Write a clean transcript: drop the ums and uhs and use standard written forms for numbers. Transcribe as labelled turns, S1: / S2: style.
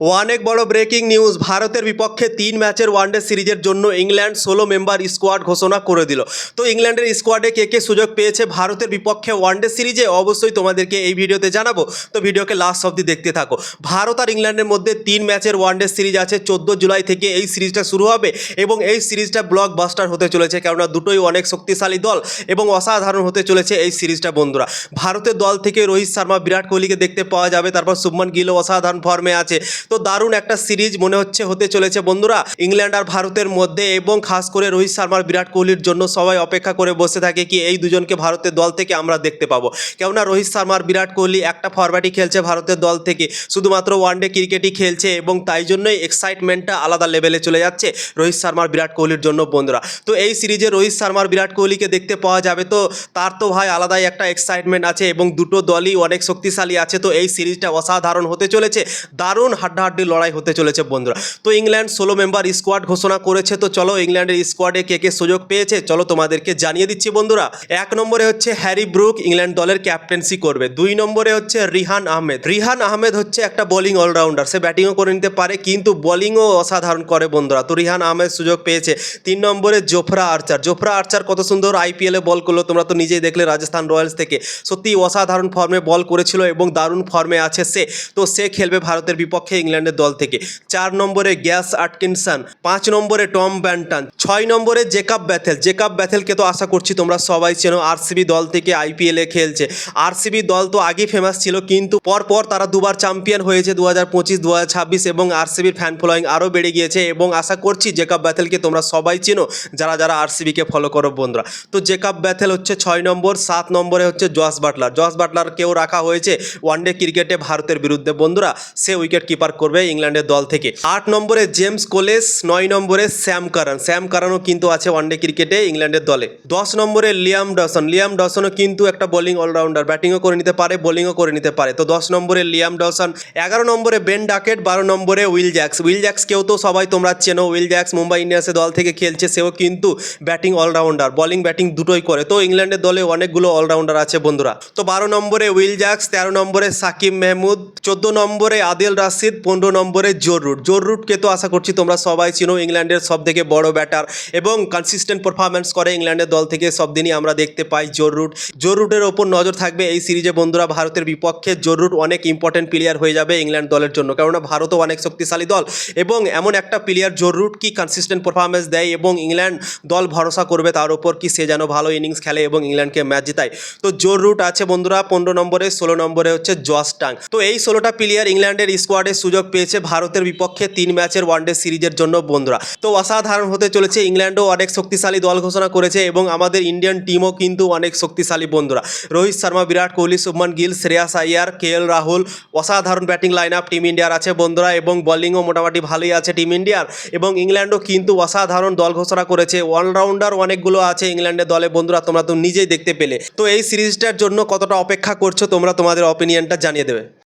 S1: অনেক বড় breaking news. ভারতের বিপক্ষে 3 ম্যাচের ওয়ানডে সিরিজের জন্য ইংল্যান্ড 16 মেম্বার স্কোয়াড ঘোষণা করে দিল। তো ইংল্যান্ডের স্কোয়াডে কে কে সুযোগ পেয়েছে ভারতের বিপক্ষে ওয়ানডে সিরিজে অবশ্যই তোমাদেরকে এই ভিডিওতে জানাবো। তো ভিডিওকে লাস্ট অবধি দেখতে থাকো। ভারত আর ইংল্যান্ডের মধ্যে 3 ম্যাচের ওয়ানডে সিরিজ আছে। 14 জুলাই থেকে এই সিরিজটা শুরু হবে এবং এই সিরিজটা ব্লকবাস্টার হতে চলেছে, কেননা দুটোই অনেক শক্তিশালী দল এবং অসাধারণ হতে চলেছে এই সিরিজটা বন্ধুরা। ভারতের দল থেকে রোহিত শর্মা, বিরাট কোহলিকে দেখতে পাওয়া যাবে, তারপর শুভমান গিলও অসাধারণ ফর্মে আছে। তো দারুণ একটা সিরিজ মনে হতে চলেছে বন্ধুরা ইংল্যান্ড আর ভারতের মধ্যে, এবং খাস করে রোহিত শর্মার, বিরাট কোহলির জন্য সবাই অপেক্ষা করে বসে থাকে কি এই দুজনকে ভারতের দল থেকে আমরা দেখতে পাবো। কেননা রোহিত শর্মার, বিরাট কোহলি একটা ফরম্যাটই খেলছে ভারতের দল থেকে, শুধুমাত্র ওয়ানডে ক্রিকেটই খেলছে এবং তাই জন্যই এক্সাইটমেন্টটা আলাদা লেভেলে চলে যাচ্ছে রোহিত শর্মার, বিরাট কোহলির জন্য বন্ধুরা। তো এই সিরিজে রোহিত শর্মার, বিরাট কোহলিকে দেখতে পাওয়া যাবে, তো তার তো ভাই আলাদাই একটা এক্সাইটমেন্ট আছে এবং দুটো দলই অনেক শক্তিশালী আছে। তো এই সিরিজটা অসাধারণ হতে চলেছে, দারুণ হাড্ডাহাড্ডি লড়াই হতে চলেছে বন্ধুরা। তো ইংল্যান্ড 16 মেম্বার স্কোয়াড ঘোষণা করেছে। তো চলো ইংল্যান্ডের স্কোয়াডে কে কে সুযোগ পেয়েছে চলো তোমাদেরকে জানিয়ে দিচ্ছি বন্ধুরা। 1 নম্বরে হচ্ছে হ্যারি ব্রুক, ইংল্যান্ড দলের ক্যাপ্টেন্সি করবে। 2 নম্বরে হচ্ছে রিহান আহমেদ। রিহান আহমেদ হচ্ছে একটা বোলিং অলরাউন্ডার, সে ব্যাটিংও করে নিতে পারে কিন্তু বোলিংও অসাধারণ করে বন্ধুরা। তো রিহান আহমেদ সুযোগ পেয়েছে। 3 নম্বরে জোফরা আর্চার। জোফরা আর্চার কত সুন্দর আইপিএলে বল করলো, তোমরা তো নিজেই দেখলে রাজস্থান রয়্যালস থেকে, সত্যি অসাধারণ ফর্মে বল করেছিল এবং দারুণ ফর্মে আছে সে। তো সে খেলবে ভারতের বিপক্ষে ইংল্যান্ডের দল থেকে। 4 নম্বরে গ্যাস আটকিনসন। 5 নম্বরে টম ব্যান্টন। 6 নম্বরে জেকাব ব্যাথেল। জেকাব ব্যাথেলকে তো আশা করছি তোমরা সবাই চেনো, আরসিবি দল থেকে আইপিএলে খেলছে। আরসিবি দল তো আগেই ফেমাস ছিল কিন্তু পরপর তারা দুবার চ্যাম্পিয়ন হয়েছে, 2025, 2026, এবং আরসিবির ফ্যান ফলোয়িং আরও বেড়ে গিয়েছে এবং আশা করছি জেকাব ব্যাথেলকে তোমরা সবাই চেনো যারা যারা আরসিবিকে ফলো করো বন্ধুরা। তো জেকাব ব্যাথেল হচ্ছে 6 নম্বর। 7 নম্বরে হচ্ছে জস বাটলার। জস বাটলারকেও রাখা হয়েছে ওয়ানডে ক্রিকেটে ভারতের বিরুদ্ধে বন্ধুরা, সে উইকেট কিপার করবে ইংল্যান্ডের দল থেকে। 8 নম্বরে জেমস কোলেস। 9 নম্বরে স্যাম কারান। স্যাম কারানও কিন্তু আছে ওয়ানডে ক্রিকেটে ইংল্যান্ডের দলে। 10 নম্বরে লিয়াম ডসন। লিয়াম ডসনও কিন্তু একটা বোলিং অলরাউন্ডার, ব্যাটিংও করে নিতে পারে, বোলিংও করে নিতে পারে। তো 10 নম্বরে লিয়াম ডসন। 11 নম্বরে বেন ডাকেট। 12 নম্বরে উইল জ্যাক্স। উইল জ্যাক্সকেও তো সবাই তোমরা চেনো, উইল জ্যাক্স মুম্বাই ইন্ডিয়ান্সের দল থেকে খেলছে, সেও কিন্তু ব্যাটিং অলরাউন্ডার, বোলিং ব্যাটিং দুটোই করে। তো ইংল্যান্ডের দলে অনেকগুলো অলরাউন্ডার আছে বন্ধুরা। তো 12 নম্বরে উইল জ্যাক্স। 13 নম্বরে সাকিব মেহমুদ। 14 নম্বরে আদিল রাশিদ। 15 নম্বরে জো রুট। জো রুটকে তো আশা করছি তোমরা সবাই চিনো, ইংল্যান্ডের সব থেকে বড় ব্যাটার এবং কনসিস্টেন্ট পারফরমেন্স করে ইংল্যান্ডের দল থেকে সব দিনই আমরা দেখতে পাই জো রুট। জো রুটের ওপর নজর থাকবে এই সিরিজে বন্ধুরা ভারতের বিপক্ষে। জো রুট অনেক ইম্পর্টেন্ট প্লেয়ার হয়ে যাবে ইংল্যান্ড দলের জন্য, কেননা ভারতও অনেক শক্তিশালী দল এবং এমন একটা প্লেয়ার জো রুট কি কনসিস্টেন্ট পারফরমেন্স দেয় এবং ইংল্যান্ড দল ভরসা করবে তার উপর কি সে যেন ভালো ইনিংস খেলে এবং ইংল্যান্ডকে ম্যাচ জিতায়। তো জো রুট আছে বন্ধুরা 15 নম্বরে। 16 নম্বরে হচ্ছে জস টাং। তো এই 16টা প্লেয়ার ইংল্যান্ডের স্কোয়াডে সুযোগ পেয়েছে ভারতের বিপক্ষে 3 ম্যাচের ওয়ানডে সিরিজের জন্য বন্ধুরা। তো অসাধারণ হতে চলেছে। ইংল্যান্ডও অনেক শক্তিশালী দল ঘোষণা করেছে এবং আমাদের ইন্ডিয়ান টিমও কিন্তু অনেক শক্তিশালী বন্ধুরা। রোহিত শর্মা, বিরাট কোহলি, শুভমান গিল, শ্রেয়াস আইয়ার, কেএল রাহুল, অসাধারণ ব্যাটিং লাইন আপ টিম ইন্ডিয়ার আছে বন্ধুরা এবং বোলিংও মোটামুটি ভালোই আছে টিম ইন্ডিয়ার। এবং ইংল্যান্ডও কিন্তু অসাধারণ দল ঘোষণা করেছে, অলরাউন্ডার অনেকগুলো আছে ইংল্যান্ডের দলে বন্ধুরা, তোমরা তো নিজেই দেখতে পেলে। তো এই সিরিজটার জন্য কতটা অপেক্ষা করছো তোমরা, তোমাদের অপিনিয়নটা জানিয়ে দেবে।